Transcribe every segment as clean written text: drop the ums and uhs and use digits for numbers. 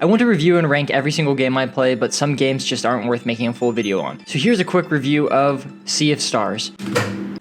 I want to review and rank every single game I play, but some games just aren't worth making a full video on. So here's a quick review of Sea of Stars.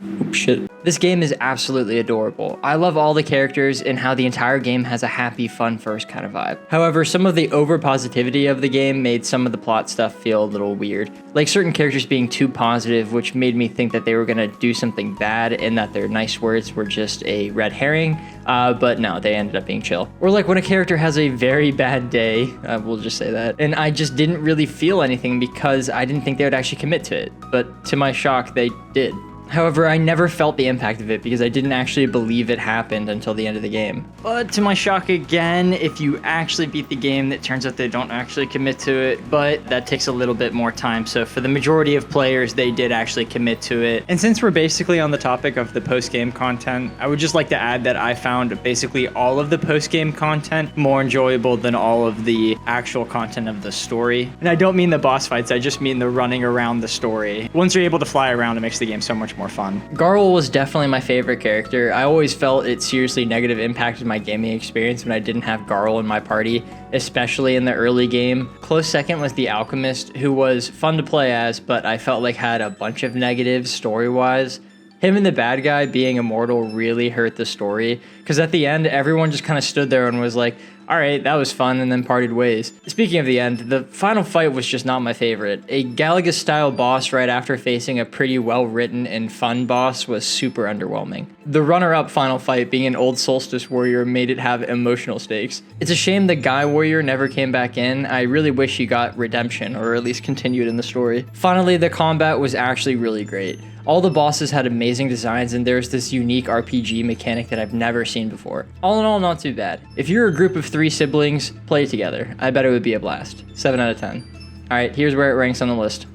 Oops, shit. This game is absolutely adorable. I love all the characters and how the entire game has a happy, fun first kind of vibe. However, some of the over-positivity of the game made some of the plot stuff feel a little weird. Like certain characters being too positive, which made me think that they were gonna do something bad and that their nice words were just a red herring, but no, they ended up being chill. Or like when a character has a very bad day, we'll just say that, and I just didn't really feel anything because I didn't think they would actually commit to it. But to my shock, they did. However, I never felt the impact of it because I didn't actually believe it happened until the end of the game. But to my shock again, if you actually beat the game, it turns out they don't actually commit to it, but that takes a little bit more time. So for the majority of players, they did actually commit to it. And since we're basically on the topic of the post-game content, I would just like to add that I found basically all of the post-game content more enjoyable than all of the actual content of the story. And I don't mean the boss fights, I just mean the running around the story. Once you're able to fly around, it makes the game so much more fun. Garl was definitely my favorite character. I always felt it seriously negative impacted my gaming experience when I didn't have Garl in my party, especially in the early game. Close second was the Alchemist, who was fun to play as, but I felt like had a bunch of negatives story-wise. Him and the bad guy being immortal really hurt the story, because at the end, everyone just kind of stood there and was like, all right, that was fun, and then parted ways. Speaking of the end, the final fight was just not my favorite. A Galaga-style boss right after facing a pretty well-written and fun boss was super underwhelming. The runner-up final fight being an old Solstice warrior made it have emotional stakes. It's a shame the Guy warrior never came back in. I really wish he got redemption, or at least continued in the story. Finally, the combat was actually really great. All the bosses had amazing designs, and there's this unique RPG mechanic that I've never seen before. All in all, not too bad. If you're a group of 3 siblings, play together. I bet it would be a blast. 7 out of 10. Alright, here's where it ranks on the list.